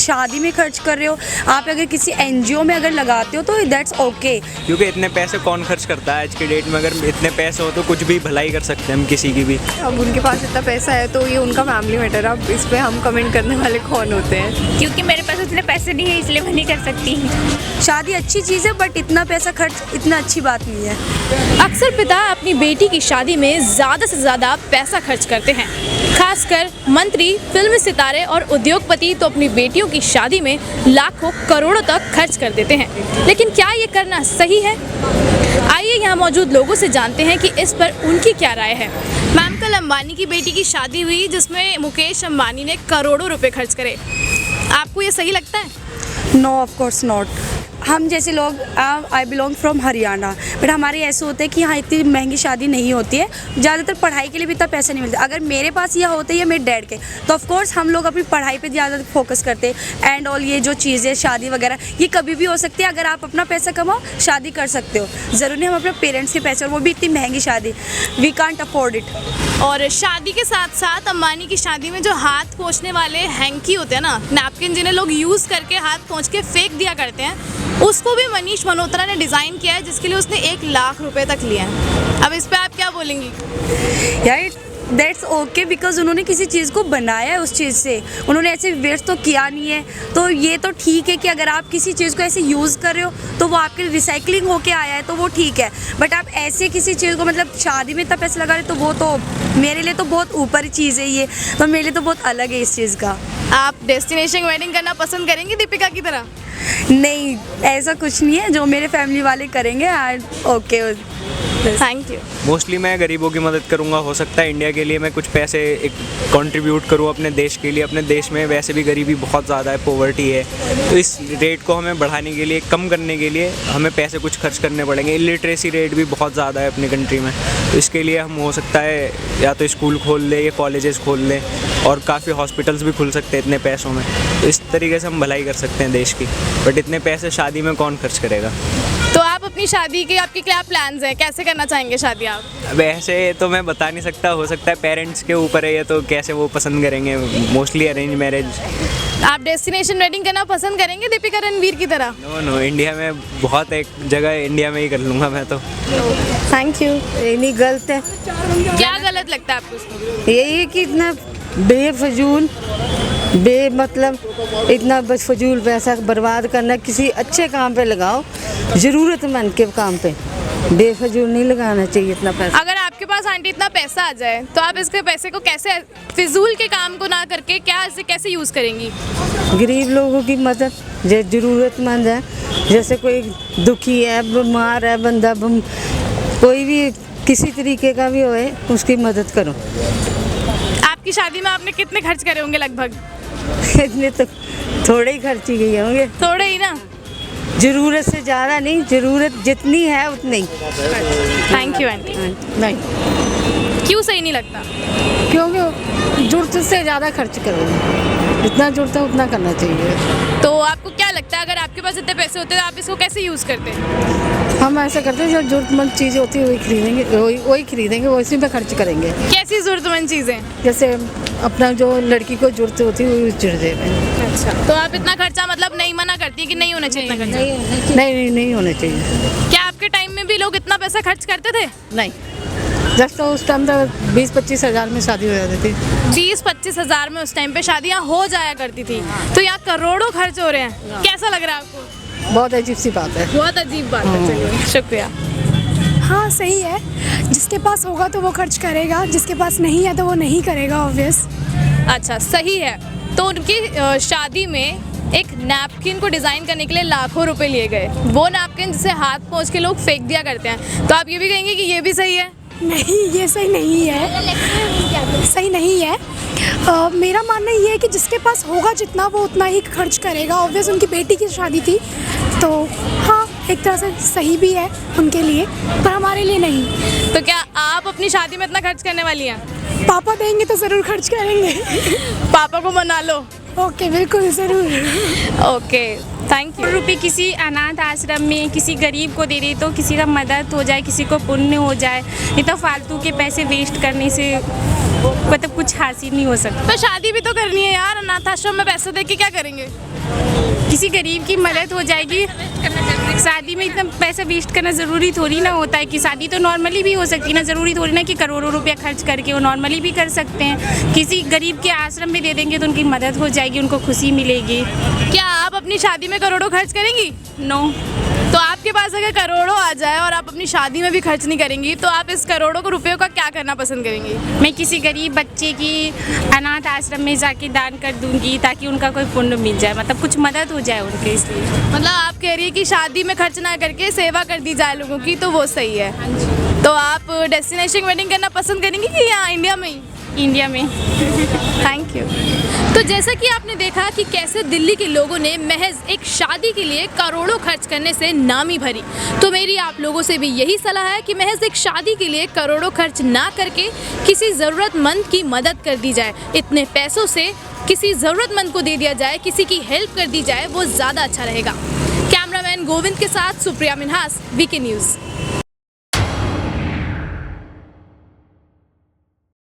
शादी में खर्च कर रहे हो, आप अगर किसी एनजीओ में अगर लगाते हो तो दैट्स ओके। क्योंकि इतने पैसे कौन खर्च करता है आज के डेट में। अगर इतने पैसे हो तो कुछ भी भलाई कर सकते हैं हम किसी की भी। अब उनके पास इतना पैसा है तो ये उनका फैमिली मैटर है, अब इस पर हम कमेंट करने वाले कौन होते हैं। क्योंकि मेरे पास उतने पैसे नहीं है इसलिए मैं नहीं कर सकती। शादी अच्छी चीज़ है बट इतना पैसा खर्च इतना अच्छी बात नहीं है। अक्सर पिता अपनी बेटी की शादी में ज़्यादा से ज़्यादा पैसा खर्च करते हैं। खासकर मंत्री, फिल्म सितारे और उद्योगपति तो अपनी बेटियों की शादी में लाखों करोड़ों तक खर्च कर देते हैं। लेकिन क्या ये करना सही है? आइए यहाँ मौजूद लोगों से जानते हैं कि इस पर उनकी क्या राय है। मैम, कल अंबानी की बेटी की शादी हुई जिसमें मुकेश अंबानी ने करोड़ों रुपए खर्च करे। आपको ये सही लगता है? No of course not. हम जैसे लोग, I belong from Haryana, but हमारे ऐसे होते हैं कि यहाँ इतनी महंगी शादी नहीं होती है। ज़्यादातर पढ़ाई के लिए भी इतना पैसा नहीं मिलता। अगर मेरे पास यह होते या मेरे डैड के तो ऑफ कोर्स हम लोग अपनी पढ़ाई पे ज़्यादा फोकस करते। एंड ऑल ये जो चीज़ें शादी वगैरह ये कभी भी हो सकती है। अगर आप अपना पैसा कमाओ शादी कर सकते हो, ज़रूरी नहीं हम अपने पेरेंट्स के पैसे, और वो भी इतनी महंगी शादी, वी कांट अफोर्ड इट। और शादी के साथ साथ अंबानी की शादी में जो हाथ पोंछने वाले हैंकी होते हैं ना, नैपकिन, जिन्हें लोग यूज़ करके हाथ पोंछ के फेंक दिया करते हैं, उसको भी मनीष मल्होत्रा ने डिज़ाइन किया है जिसके लिए उसने 1 लाख रुपए तक लिए हैं। अब इस पे आप क्या बोलेंगी? यार दैट्स ओके, बिकॉज उन्होंने किसी चीज़ को बनाया है, उस चीज़ से उन्होंने ऐसे वेस्ट तो किया नहीं है। तो ये तो ठीक है कि अगर आप किसी चीज़ को ऐसे यूज़ कर रहे हो तो वो आपके रिसाइकलिंग होके आया है तो वो ठीक है। बट आप ऐसे किसी चीज़ को मतलब शादी में इतना पैसा लगा रहे तो वो तो मेरे लिए तो बहुत ऊपर ही चीज़ है। ये तो मेरे लिए तो बहुत अलग है इस चीज़ का। आप डेस्टिनेशन वेडिंग करना पसंद करेंगी दीपिका की तरह? नहीं, ऐसा कुछ नहीं है, जो मेरे फैमिली वाले करेंगे आई ओके। Thank you. मोस्टली मैं गरीबों की मदद करूंगा। हो सकता है इंडिया के लिए मैं कुछ पैसे एक कंट्रीब्यूट करूं अपने देश के लिए। अपने देश में वैसे भी गरीबी बहुत ज़्यादा है, पॉवर्टी है, तो इस रेट को हमें बढ़ाने के लिए, कम करने के लिए हमें पैसे कुछ खर्च करने पड़ेंगे। इलिटरेसी रेट भी बहुत ज़्यादा है अपनी कंट्री में, तो इसके लिए हम हो सकता है या तो स्कूल खोल लें या कॉलेजेस खोल लें, और काफ़ी हॉस्पिटल्स भी खुल सकते हैं इतने पैसों में। तो इस तरीके से हम भलाई कर सकते हैं देश की। बट इतने पैसे शादी में कौन खर्च करेगा? तो आप अपनी शादी के, आपके क्या प्लान्स हैं? कैसे करना चाहेंगे शादी आप? अब ऐसे तो मैं बता नहीं सकता, हो सकता है पेरेंट्स के ऊपर है ये, तो कैसे वो पसंद करेंगे। Mostly arrange marriage. आप डेस्टिनेशन वेडिंग करना पसंद करेंगे दीपिका रणवीर की तरह? नो, इंडिया में बहुत एक जगह है, इंडिया में ही कर लूँगा मैं तो। Thank you. नहीं गलत है। क्या गलत लगता है आपको उसमें? यही है कि इतना बेफजूल मतलब इतना फजूल पैसा बर्बाद करना, किसी अच्छे काम पे लगाओ, ज़रूरतमंद के काम पे। बेफजूल नहीं लगाना चाहिए इतना पैसा। अगर आपके पास आंटी इतना पैसा आ जाए तो आप इसके पैसे को कैसे, फिजूल के काम को ना करके क्या इसे कैसे यूज़ करेंगी? गरीब लोगों की मदद, जो ज़रूरतमंद है, जैसे कोई दुखी है, बीमार है बंदा, कोई भी किसी तरीके का भी होए, उसकी मदद करो। आपकी शादी में आपने कितने खर्च करे होंगे लगभग? इतने तो थोड़े ही खर्च ही गए होंगे। थोड़े ही ना? ज़रूरत से ज़्यादा नहीं, ज़रूरत जितनी है उतनी। Thank you aunty. नहीं, क्यों सही नहीं लगता? क्योंकि ज़रूरत से ज़्यादा खर्च करो, जितना ज़रूरत है उतना करना चाहिए। तो आपको क्या लगता है अगर आपके पास इतने पैसे होते तो आप इसको कैसे यूज़ करते? हम ऐसा करते हैं, जब ज़रूरतमंद चीज़ें होती है वही खरीदेंगे, वही पे खर्च करेंगे। कैसी ज़रूरतमंद चीज़ें? जैसे अपना जो लड़की को ज़रूरत होती है वही चढ़ दे रहे हैं। अच्छा, तो आप इतना खर्चा मतलब नहीं मना करती कि नहीं होना चाहिए इतना खर्चा? नहीं होना चाहिए। क्या आपके टाइम में भी लोग इतना पैसा खर्च करते थे? नहीं, जस्ट तो उस टाइम तक 20-25 हज़ार में शादी हो जाती थी। 20-25 हज़ार में उस टाइम पे शादियाँ हो जाया करती थी, तो यहाँ करोड़ों खर्च हो रहे हैं। कैसा लग रहा है आपको? बहुत अजीब सी बात है। बहुत अजीब बात है। चलिए, शुक्रिया। हाँ सही है, जिसके पास होगा तो वो खर्च करेगा, जिसके पास नहीं है तो वो नहीं करेगा, ऑब्वियस। अच्छा, सही है। तो उनकी शादी में एक नैपकिन को डिज़ाइन करने के लिए लाखों रुपए लिए गए। वो नैपकिन जिसे हाथ पोंछ के लोग फेंक दिया करते हैं, तो आप ये भी कहेंगे कि ये भी सही है? नहीं, ये सही नहीं है, सही नहीं है। मेरा मानना ये है कि जिसके पास होगा जितना वो उतना ही खर्च करेगा। ऑब्वियस उनकी बेटी की शादी थी तो हाँ, एक तरह से सही भी है उनके लिए, पर हमारे लिए नहीं। तो क्या आप अपनी शादी में इतना खर्च करने वाली हैं? पापा देंगे तो ज़रूर खर्च करेंगे। पापा को मना लो। ओके, बिल्कुल ज़रूर। Okay, thank you. रुपये किसी अनाथ आश्रम में किसी गरीब को दे दे तो किसी का मदद हो जाए, किसी को पुण्य हो जाए। नहीं तो फालतू के पैसे वेस्ट करने से मतलब कुछ हासिल नहीं हो सकता। पर शादी भी तो करनी है यार, अनाथ आश्रम में पैसे दे के क्या करेंगे? किसी गरीब की मदद हो जाएगी। शादी में इतना पैसा वेस्ट करना ज़रूरी थोड़ी ना होता है कि शादी तो नॉर्मली भी हो सकती है ना, ज़रूरी थोड़ी ना कि करोड़ों रुपया खर्च करके वो नॉर्मली भी कर सकते हैं। किसी गरीब के आश्रम में दे देंगे तो उनकी मदद हो जाएगी, उनको खुशी मिलेगी। क्या आप अपनी शादी में करोड़ों खर्च करेंगी? नो। तो आपके पास अगर करोड़ों आ जाए और आप अपनी शादी में भी खर्च नहीं करेंगी तो आप इस करोड़ों को रुपयों का क्या करना पसंद करेंगी? मैं किसी गरीब बच्चे की अनाथ आश्रम में जाके दान कर दूंगी ताकि उनका कोई पुण्य मिल जाए, मतलब कुछ मदद हो जाए उनके, इसलिए। मतलब आप कह रही है कि शादी में खर्च ना करके सेवा कर दी जाए लोगों की, तो वो सही है। तो आप डेस्टिनेशन वेडिंग करना पसंद करेंगी कि यहाँ इंडिया में ही? इंडिया में। Thank you. तो जैसा कि आपने देखा कि कैसे दिल्ली के लोगों ने महज एक शादी के लिए करोड़ों खर्च करने से नामी भरी, तो मेरी आप लोगों से भी यही सलाह है कि महज एक शादी के लिए करोड़ों खर्च ना करके किसी ज़रूरतमंद की मदद कर दी जाए। इतने पैसों से किसी ज़रूरतमंद को दे दिया जाए, किसी की हेल्प कर दी जाए, वो ज़्यादा अच्छा रहेगा। कैमरामैन गोविंद के साथ सुप्रिया मिन्हास, वीके न्यूज़।